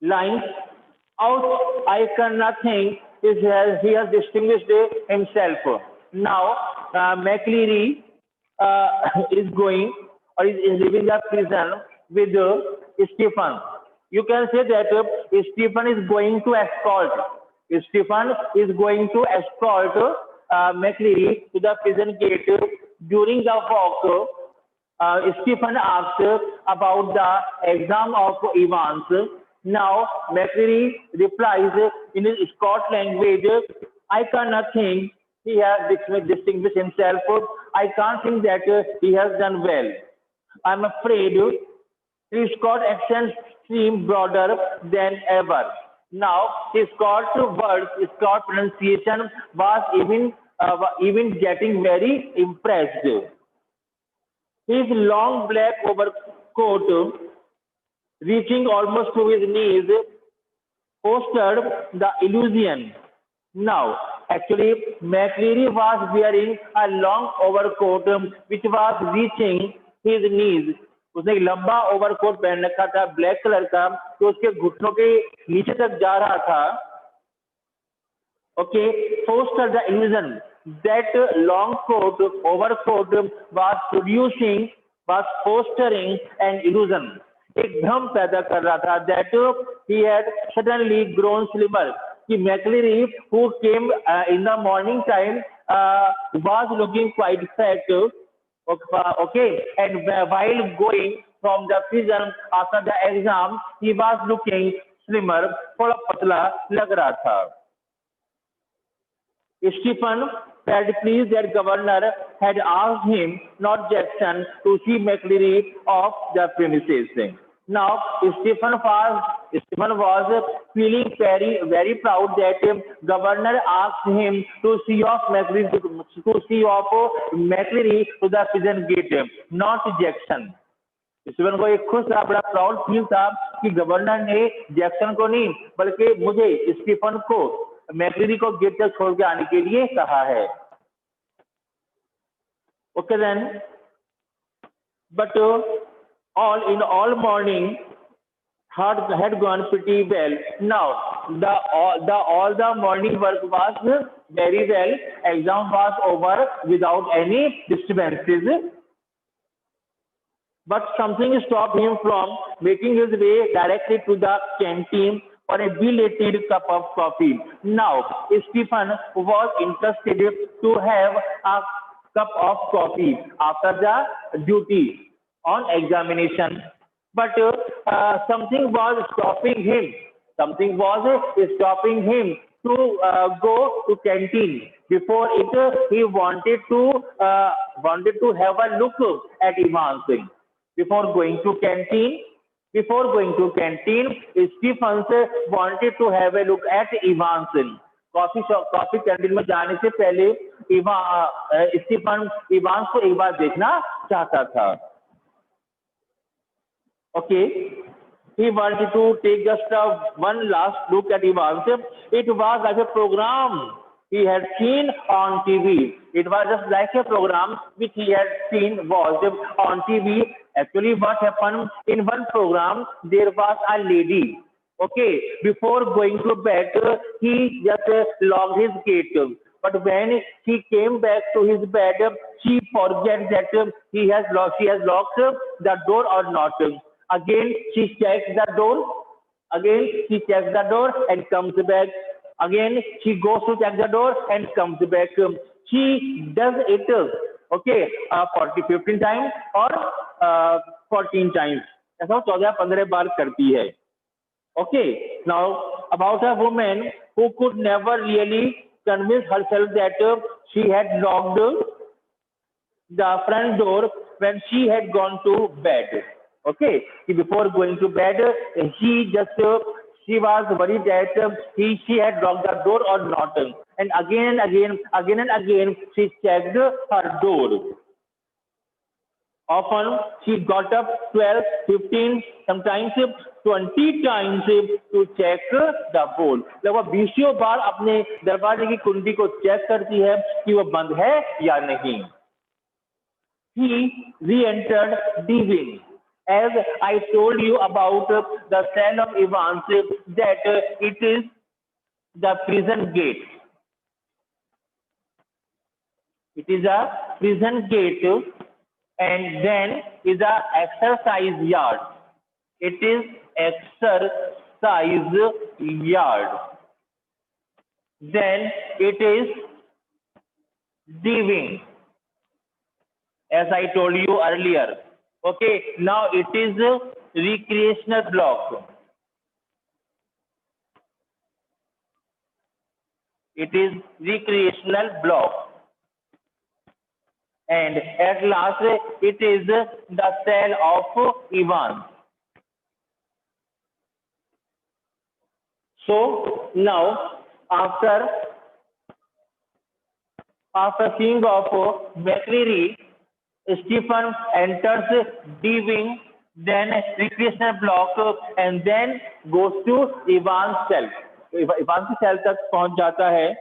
lines. Out, I cannot think he has distinguished himself. Now, McLeary is going or is leaving the prison with Stephen. You can say that Stephen is going to escort. Stephen is going to escort McLeary to the prison gate. During the walk, Stephen asked about the exam of Evans. Now, McCreary replies in his Scotch language, I cannot think he has distinguished himself. I can't think that he has done well. I'm afraid his Scotch accent seemed broader than ever. Now, his Scotch words, his Scotch pronunciation was even getting very impressed. His long black overcoat, reaching almost to his knees, fostered the illusion. Now, actually, McCreary was wearing a long overcoat which was reaching his knees. उसने एक लंबा overcoat पहन रखा था black colour का तो उसके घुटनों के नीचे तक जा रहा था. Okay, fostered the illusion that long coat, overcoat was fostering an illusion. एक भ्रम पैदा कर रहा था that he had suddenly grown slimmer. कि McLeary who came in the morning time was looking quite fat. Okay, and while going from the prison after the exam, he was looking slimmer. थोड़ा पतला लग रहा था. Stephen felt pleased that governor had asked him, not Jackson, to see McLeary off the premises. Now, Stephen was feeling very, very proud that governor asked him to see off McLeary to the prison gate, not Jackson. Stephen को एक खुश था, बड़ा proud feel था कि governor ने Jackson को नहीं बल्कि मुझे स्टीफन को मैक्लेरी को गेट तक छोड़ के आने के लिए कहा है. Okay then, but all morning had gone pretty well. Now all the morning work was very well. Exam was over without any disturbances. But something stopped him from making his way directly to the canteen for a belated cup of coffee. Now, Stephen was interested to have a cup of coffee after the duty on examination. But something was stopping him. Something was stopping him to go to canteen. Before it, he wanted to have a look at Evans. Before going to canteen, Stephen wanted to have a look at Evans. Coffee canteen में जाने से पहले Stephen Evans को एक बार देखना चाहता था. Okay, he wanted to take just one last look at Evans. It was like a program he had seen on TV. It was just like a program which he had seen was on TV. Actually, what happened in one program, there was a lady. Okay, before going to bed, he just locked his gate. But when he came back to his bed, she forget that she has locked the door or not. Again, she checks the door. And comes back. Again, she goes to check the door and comes back. She does it, okay, 15 times or 14 times. ऐसा 14-15 बार करती है. Okay, now about a woman who could never really convince herself that she had locked the front door when she had gone to bed. Okay, before going to bed, she was worried that she had locked the door or not. And again and again, she checked her door. Often she got up 12, 15, sometimes 20 times to check the bolt. लगभग 20 बार अपने दरवाजे की कुंडी को check करती है कि वो बंद है या नहीं. He re-entered the wing. As I told you about the cell of Evans, that it is the prison gate. It is a prison gate, and then is a exercise yard. It is exercise yard. Then it is diving, as I told you earlier. Okay, now it is a recreational block. It is recreational block. And at last, it is the cell of Evans. So now, after seeing of McCreary, Stephen enters D-wing, then recreational block, and then goes to Evans cell. Evans cell तक पहुंच जाता है.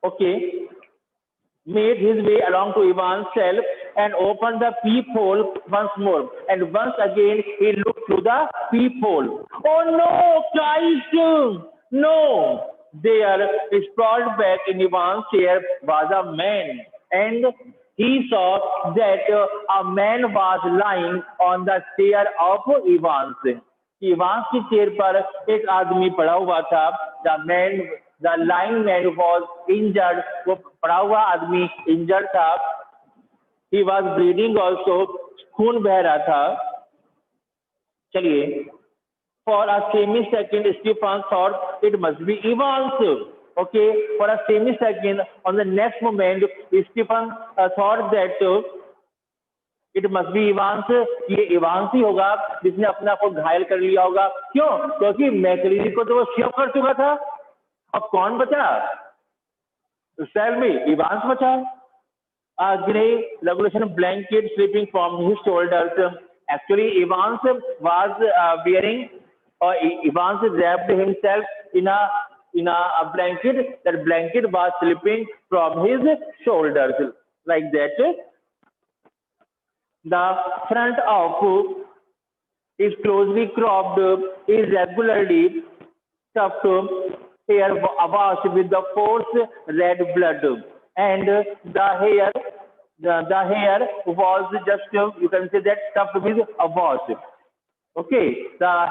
Okay, made his way along to Evans cell and opened the peephole once more. And once again he looked through the peephole. Oh no, Christ! No! There, sprawled back in Evans' chair, was a man, and he saw that a man was lying on the chair of Evans. Evans की chair पर एक आदमी पड़ा हुआ था. The lying man was injured. वो पड़ा हुआ आदमी injured था. He was bleeding also. खून बह रहा था. चलिए. For a semi-second, Stephen thought it must be Evans. Okay, for a semi-second, on the next moment, Stephen thought that it must be Evans. ये Evans ही होगा जिसने अपने आप को घायल कर लिया होगा. क्यों? क्योंकि मैकरीरी को तो वो शेव कर चुका था. अब कौन बचा? Tell me, Evans बचा. A grey regulation blanket slipping from his shoulders. Actually, Evans was wearing, or Evans wrapped himself in a blanket. That blanket was slipping from his shoulders like that. The front of is closely cropped, irregularly stuffed hair washed with the forced red blood, and the hair was just, you can say that, stuffed with a wash. Okay, the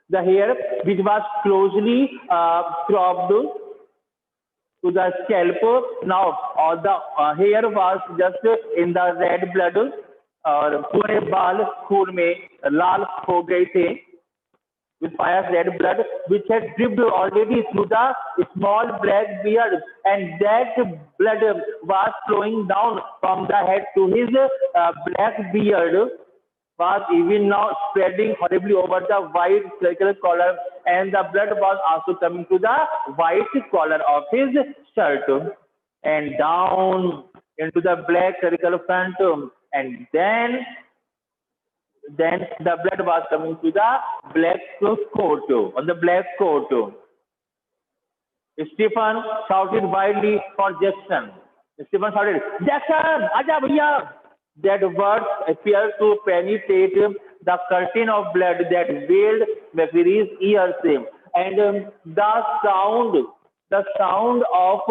the hair which was closely cropped to the scalp. Now all the hair was just in the red blood, और पूरे बाल खून में लाल हो गए थे, with fire red blood which had dripped already through the small black beard, and that blood was flowing down from the head to his black beard, was even now spreading horribly over the white circular collar, and the blood was also coming to the white collar of his shirt and down into the black circular front, and then the blood was coming to the black coat, on the black coat. Stephen shouted wildly for Jackson. Stephen shouted, "Jackson, aja bhaiya!" That word appeared to penetrate the curtain of blood that veiled McCreary's ears, and the sound of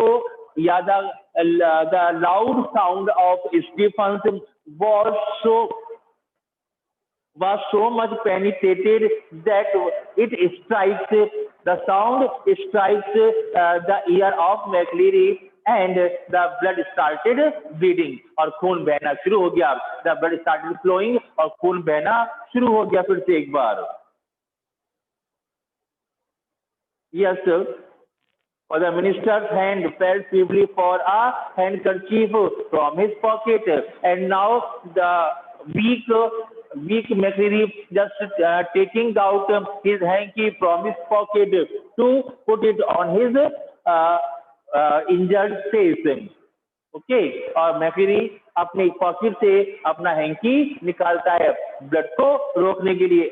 the loud sound of Stephen's was so much penetrated that the sound strikes the ear of McCreary, and the blood started bleeding, और खून बहना शुरू हो गया. The blood started flowing, और खून बहना शुरू हो गया फिर से एक बार. Yes, sir. Or the minister's hand felt feebly for a handkerchief from his pocket, and now the weak McCreary just taking out his hanky from his pocket to put it on his injured face. Okay, और McCreary अपनी pocket से अपना hanky निकालता है blood को रोकने के लिए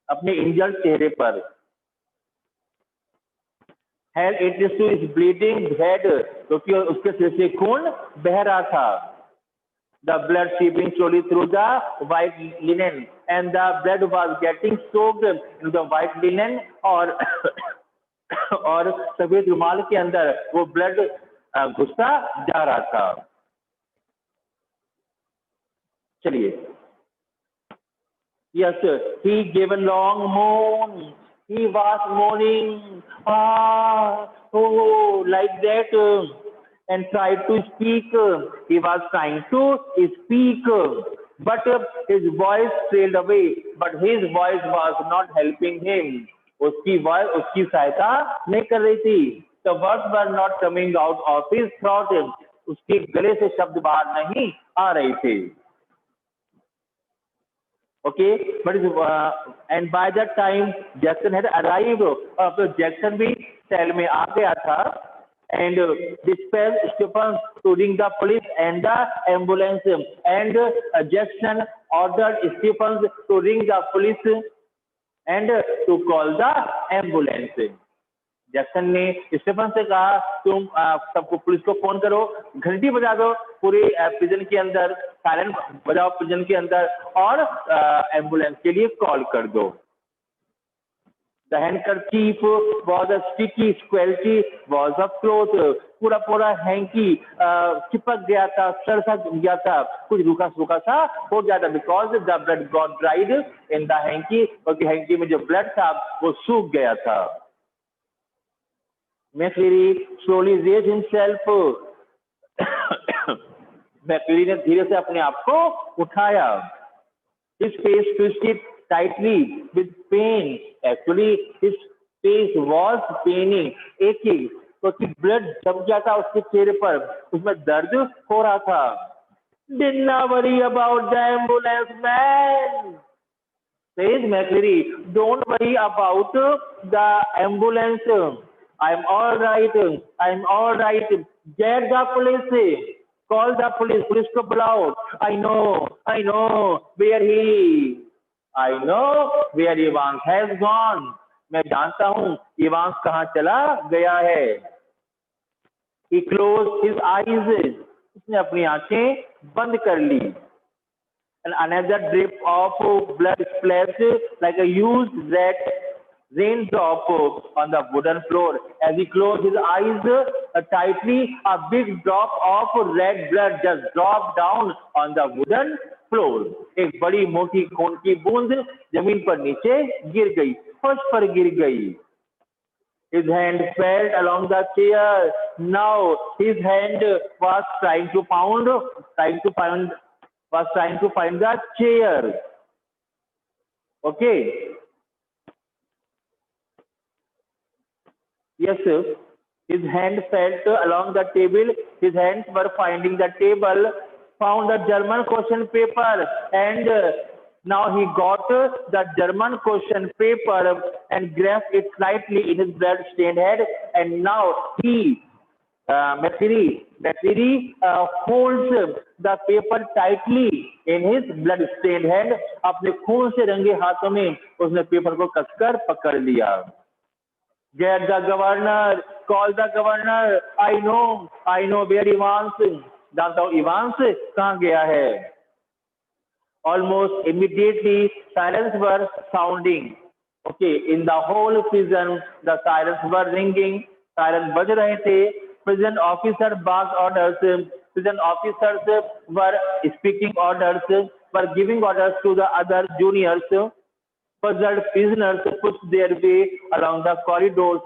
अपने इंजर्ड चेहरे पर. Held it to his bleeding head, क्योंकि उसके सिर से खून बह रहा था. the blood seeping slowly through the white linen, and the blood was getting soaked into the white linen, और सफेद रुमाल के अंदर वो ब्लड घुसता जा रहा था. चलिए. Yes, he gave a long moan. He was moaning, oh, like that, and tried to speak. He was trying to speak, but his voice trailed away. But his voice was not helping him. उसकी voice उसकी सहायता नहीं कर रही थी. The words were not coming out of his throat. उसके गले से शब्द बाहर नहीं आ रहे थे. Okay, but and by that time Jackson had arrived. अब तो जैक्सन भी सेल में आ गया था, and dispatched Stephen to ring the police and the ambulance, and Jackson ordered Stephen to ring the police and to call the ambulance. Jackson ने Stephen से कहा तुम सबको पुलिस को फोन करो, घंटी बजा दो पूरे प्रिजन के अंदर, सायरन बजाओ प्रिजन के अंदर, और एम्बुलेंस के लिए कॉल कर दो. The handkerchief was a sticky, squelchy, was of cloth. पूरा हैंकी चिपक गया था, सड़ गया था, कुछ रूखा सूखा सा हो गया था. Because the blood got dried in the hanky, क्योंकि हैंकी में जो ब्लड था वो सूख गया था. McCleary slowly raised himself. McCleary ने धीरे से अपने आप को उठाया. His face twisted tightly with pain. Actually, his face was paining, aching. क्योंकि ब्लड जम गया था उसके चेहरे पर, उसमें दर्द हो रहा था. Did not worry about the ambulance, man. Says McCleary, don't worry about the ambulance. I'm all right. I'm all right. Get the police. Call the police. Police को बुलाओ. I know where he. I know where Evans has gone. मैं जानता हूँ Evans कहाँ चला गया है. He closed his eyes. उसने अपनी आंखें बंद कर ली. And another drip of blood splashed like a used red raindrop on the wooden floor. As he closed his eyes tightly, a big drop of red blood just dropped down on the wooden floor. एक बड़ी मोटी खून की बूंद जमीन पर नीचे गिर गई, फर्श पर गिर गई. His hand felt along the chair. Now his hand was trying to find the chair. Okay. Yes, sir. His hand felt along the table. His hands were finding the table, found the German question paper, and now he got the German question paper and grasped it slightly in his blood-stained hand, and now he, McCleary holds the paper tightly in his blood-stained hand. अपने खून से रंगे हाथों में उसने paper को कसकर पकड़ लिया. Get the governor, call the governor. I know where Evans. जानता हूँ Evans कहाँ गया है. Almost immediately, sirens were sounding. Okay, in the whole prison, the sirens were ringing. Sirens बज रहे थे. Prison officer barked orders. Prison officers were speaking orders, were giving orders to the other juniors. Puzzled prisoners pushed their way along the corridors,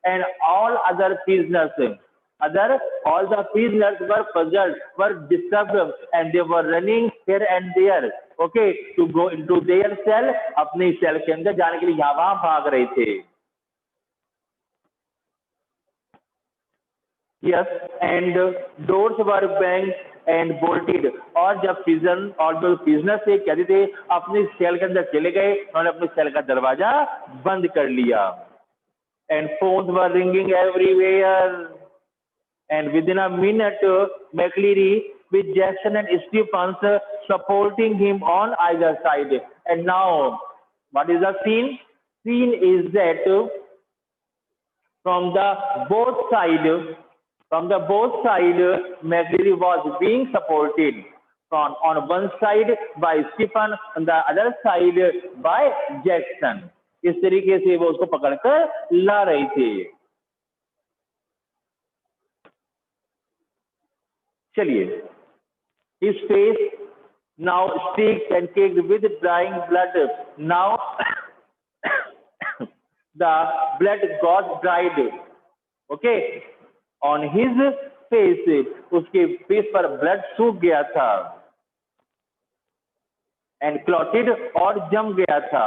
and all the prisoners were puzzled, were disturbed, and they were running here and there, okay, to go into their cell. अपनी cell के अंदर जाने के लिए यहाँ वहाँ भाग रहे थे. Yes, and doors were banged and bolted. और जब prison और जो prisoners थे कहते थे अपनी सेल के अंदर चले गए, उन्होंने अपनी सेल का दरवाजा बंद कर लिया. And phones were ringing everywhere. And within a minute, McCleary with Jackson and Stephens supporting him on either side. And now, what is the scene? Scene is that from the both sides, McCleary was being supported. on one side by Stephen, on the other side by Jackson. इस तरीके से वो उसको पकड़कर ला रही थी. चलिए, his face now streaked and caked with drying blood. Now the blood got dried. Okay, on his face, उसके फेस पर ब्लड सूख गया था and clotted और जम गया था.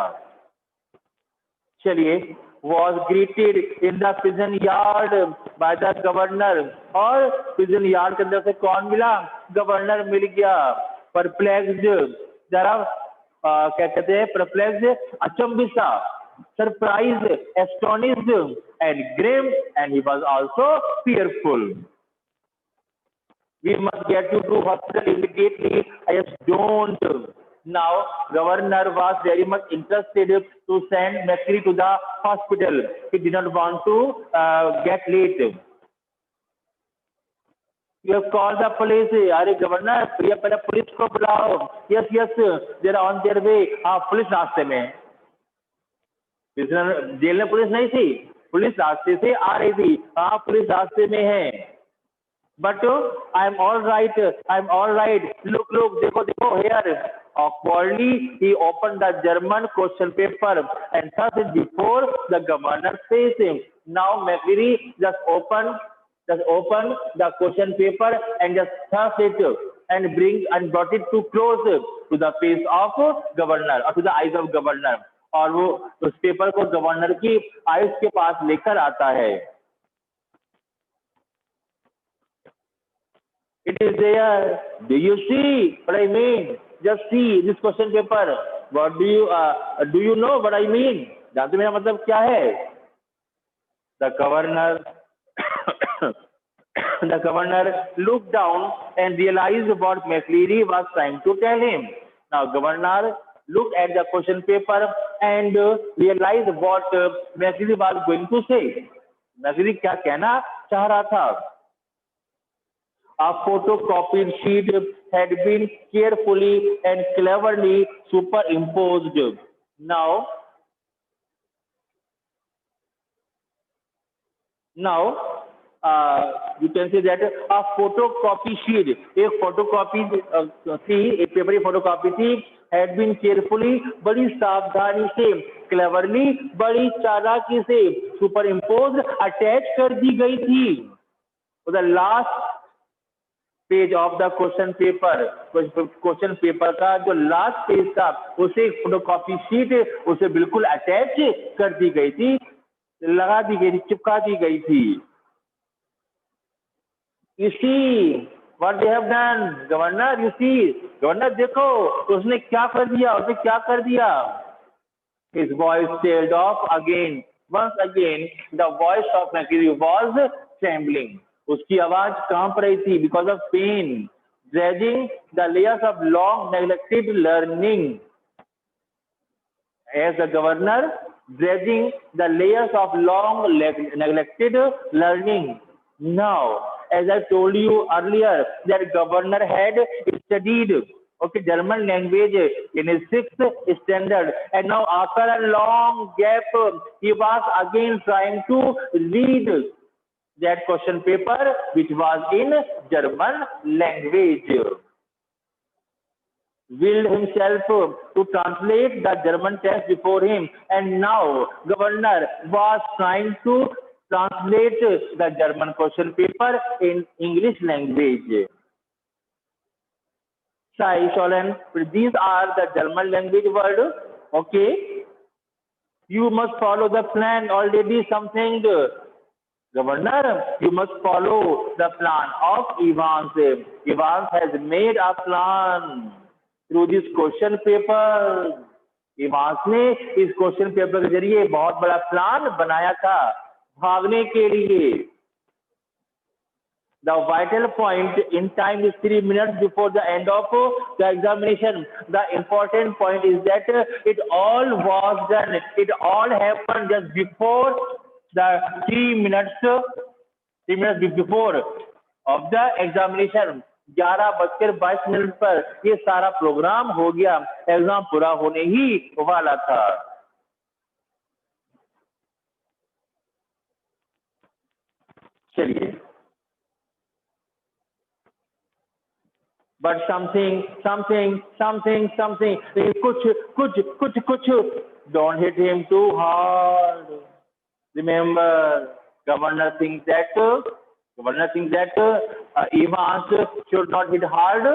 चलिए, was greeted in the prison yard by the governor. और prison yard के अंदर से कौन मिला? गवर्नर मिल गया. Perplexed, जरा क्या कहते हैं? Perplexed, अचंभित सा, surprised, astonished and grim, and he was also fearful. We must get you to hospital immediately. I just don't. Now, governor was very much interested to send McCreary to the hospital. He did not want to get late. You have called the police. अरे governor, प्रिय पहले police को बुलाओ. Yes, yes, they are on their way. हाँ, police रास्ते में. Jail में police नहीं थी, पुलिस रास्ते से आ रही थी. हाँ, पुलिस रास्ते में है. But I'm all right. I'm all right. Look, देखो, here. Awkwardly, he opened the German question paper and thrust it before the governor's face. Now McCreary just opened the question paper and just thrust it and brought it too close to the face of governor or to the eyes of governor. और वो उस paper को governor की eyes के पास लेकर आता है. It is there. Do you see what I mean? Just see this question paper. What do you know what I mean? जानते मेरा मतलब क्या है? The governor looked down and realized what McCreary was trying to tell him. Now, governor looked at the question paper and realized what McCreary was going to say. McCreary क्या कहना चाह रहा था? A photocopied sheet had been carefully and cleverly superimposed. Now, you can say that a photocopy sheet, एक photocopy थी, एक paper की photocopy थी, had been carefully, बड़ी सावधानी से, cleverly, बड़ी चालाकी से, superimposed, attach कर दी गई थी. So the last page of the question paper का जो लास्ट पेज था उसे फोटोकॉपी शीट उसे बिल्कुल अटैच कर दी गई थी, लगा दी गई थी, चिपका दी गई थी. You see what they have done, governor. You see, governor देखो उसने क्या कर दिया. His voice tailed off again. Once again, the voice of McCreary was trembling. उसकी आवाज कांप रही थी because of pain, dragging the layers of long neglected learning. As the governor dragging the layers of long neglected learning. Now, as I told you earlier, that governor had studied German language in his 6th standard, and now after a long gap, he was again trying to read that question paper which was in German language. Willed himself to translate the German text before him, and now governor was trying to translate the German question paper in English language. Sai Scholen, these are the German language word. Okay, you must follow the plan. Already something. Governor, you must follow the plan of Evans. Evans has made a plan through this question paper. Evans ने इस question paper के जरिए बहुत बड़ा plan बनाया था भागने के लिए. The vital point in time is 3 minutes before the end of the examination. The important point is that it all was done. It all happened just before the 3 minutes before of the examination. 11:22 पर ये सारा programme हो गया, exam पूरा होने ही वाला था। चलिए, बट समथिंग कुछ don't hit him too hard. Remember, Governor thinks that Evans should not hit hard,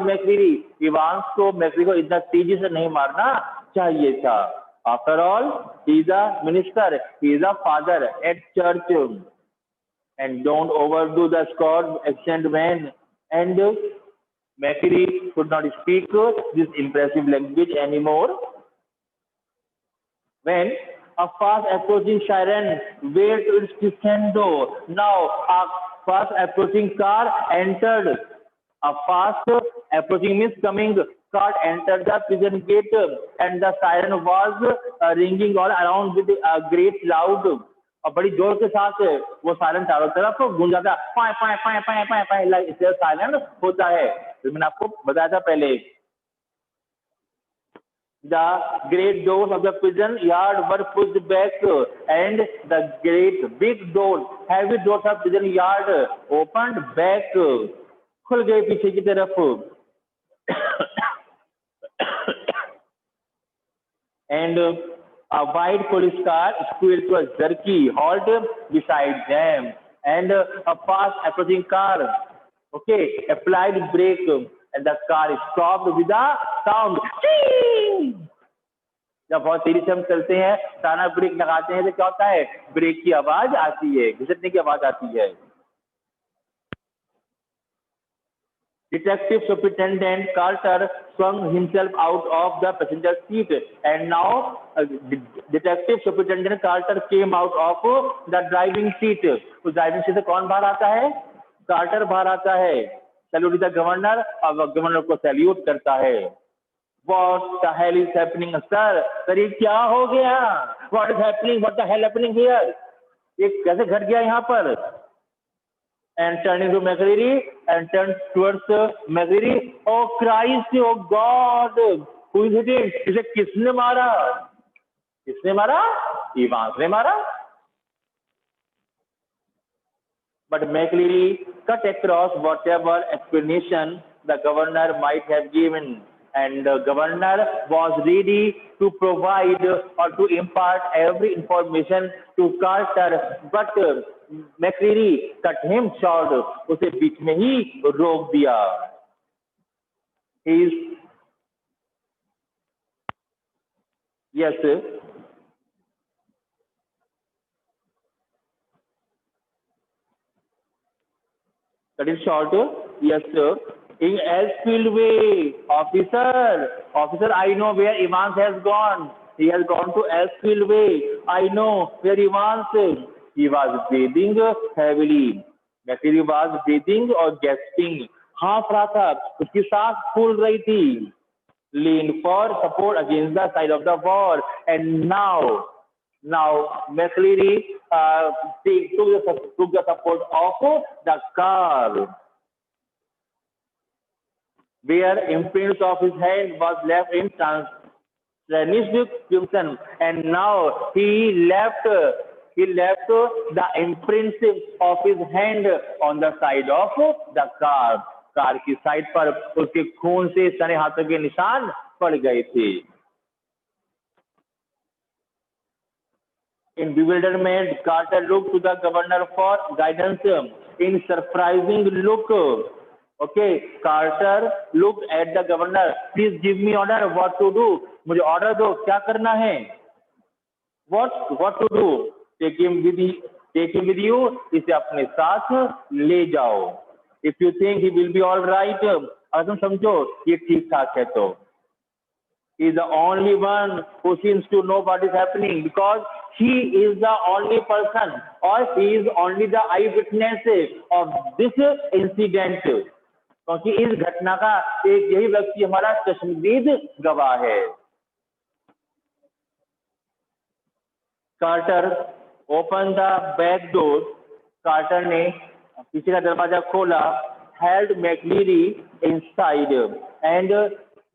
McCreary. Evans को मैक्री को इतना तेजी से नहीं मारना चाहिए था। After all, he is a minister, he is a father at church, and don't overdo the Scott accent, man. And McCreary could not speak this impressive language anymore. When a fast approaching siren waved its crescendo. Now a fast approaching car entered. A fast approaching means coming car entered the prison gate, and the siren was ringing all around with a great loud. और बड़ी जोर के साथ वो siren चारों तरफ गूंजा था, पाए पाए पाए पाए पाए पाए, इसलिए सायरन होता है। तो मैंने आपको बताया था पहले। The great doors of the prison yard were pushed back, and the great big doors, heavy doors of prison yard opened back, खुल गए पीछे की तरफ। And a white police car squealed to a jerky halt beside them, and a fast approaching car, applied brake, and the car stopped with a sound. जब बहुत तेजी से हम चलते हैं, अचानक ब्रेक लगाते हैं तो क्या होता है? ब्रेक की आवाज आती है, घिसटने की आवाज आती है। Detective Superintendent Carter swung himself out of the passenger seat, and now Detective Superintendent Carter came out of the driving seat. तो ड्राइविंग सीट से कौन बाहर आता है? कार्टर बाहर आता है। सैल्यूट द गवर्नर, और गवर्नर को सैल्यूट करता है। What the hell is happening, sir? Sir ये क्या हो गया? What is happening? What the hell happening here? ये कैसे घट गया यहाँ पर? And turning to McCreary and turned towards McCreary. Oh Christ! Oh God! Who is it? इसे किसने मारा? किसने मारा? इवांस ने मारा। But McCreary cut across whatever explanation the governor might have given, and the governor was ready to provide or to impart every information to Carter, but McCreary cut him short. उसे बीच में ही रोक दिया। Yes, cut it short. Yes, sir. In Elfield Way, officer, I know where Evans has gone. He has gone to Elfield Way. I know where Evans is. He was breathing heavily. McCreary was breathing or gasping. हाँफ रहा था, उसकी सांस फूल रही थी। Leaned for support against the side of the wall, and now McCreary took the support of the car, where imprints of his hand was left in translucent crimson, and now he left the imprints of his hand on the side of the car. Car की side पर उसके खून से सने हाथों के निशान पड़ गए थे। In bewilderment, Carter looked to the governor for guidance. In surprising look, Carter looked at the governor. Please give me order what to do. मुझे order दो, क्या करना है? What to do? Take him with you. इसे अपने साथ ले जाओ. If you think he will be all right, अगर तुम समझो ये ठीक ठाक है तो. He is the only one who seems to know what is happening, because he is the only person, or he is only the eyewitness of this incident. क्योंकि इस घटना का एक यही व्यक्ति हमारा चश्मदीद गवाह है। Carter opened the back door. Carter ने पीछे का दरवाजा खोला, held McLeary inside, and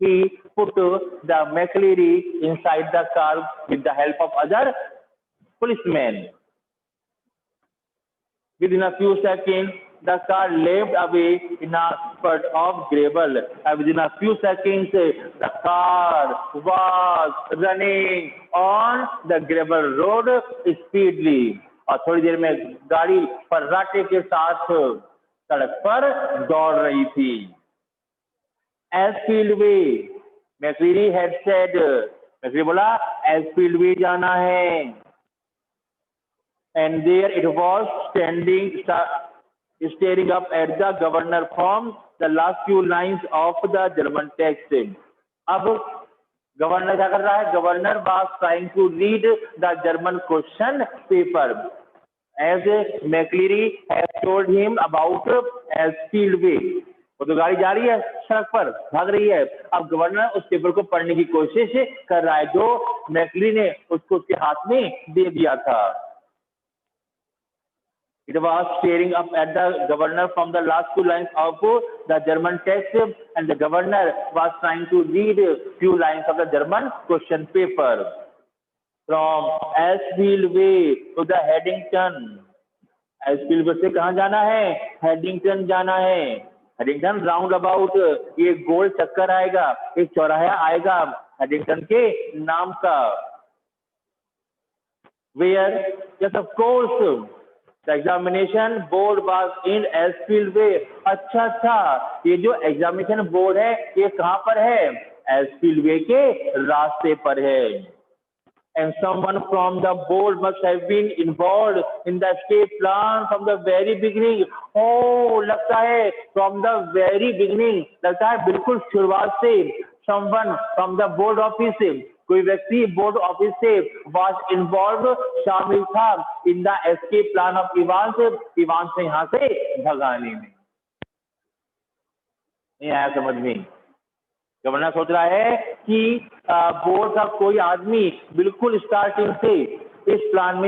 he put the McLeary inside the car with the help of other policemen. Within a few seconds, the car left away in a spurt of gravel. And within a few seconds, the car was running on the gravel road speedily. और थोड़ी देर में गाड़ी फर्राटे के साथ सड़क पर दौड़ रही थी. Asfield Way, McLeary had said. McLeary बोला, Asfield Way जाना है. And there it was staring up at the governor from the last few lines of the German text. अब गवर्नर क्या कर रहा है? Governor was trying to read the German question paper as McLeary has told him about Asfield Way. वो तो गाड़ी जा रही है सड़क पर, भाग रही है. अब गवर्नर उस पेपर को पढ़ने की कोशिश कर रहा है जो मैकली ने उसको उसके हाथ में दे दिया था. It was staring up at the governor from the last two lines of the German text, and the governor was trying to read a few lines of the German question paper. From Asfield Way to the Haddington. Asfield Way से कहाँ जाना है? Haddington जाना है. Haddington round about, ये गोल चक्कर आएगा, एक चौराहा आएगा Haddington के नाम का. Where? Yes, of course. The examination board was in Asfield Way. अच्छा, ये जो एग्जामिनेशन बोर्ड है ये कहाँ पर है? Asfield Way के रास्ते पर है. And someone from the board must have been involved in the escape plan from the very beginning. Oh, लगता है from the very beginning, लगता है बिल्कुल शुरुआत से. Someone from the board office, कोई व्यक्ति बोर्ड ऑफिस से was involved, शामिल था in the escape plan of Evans से यहाँ से भगाने में. नहीं आया समझ में? गवर्नर सोच रहा है कि बोर्ड का कोई आदमी बिल्कुल स्टार्टिंग से इस प्लान में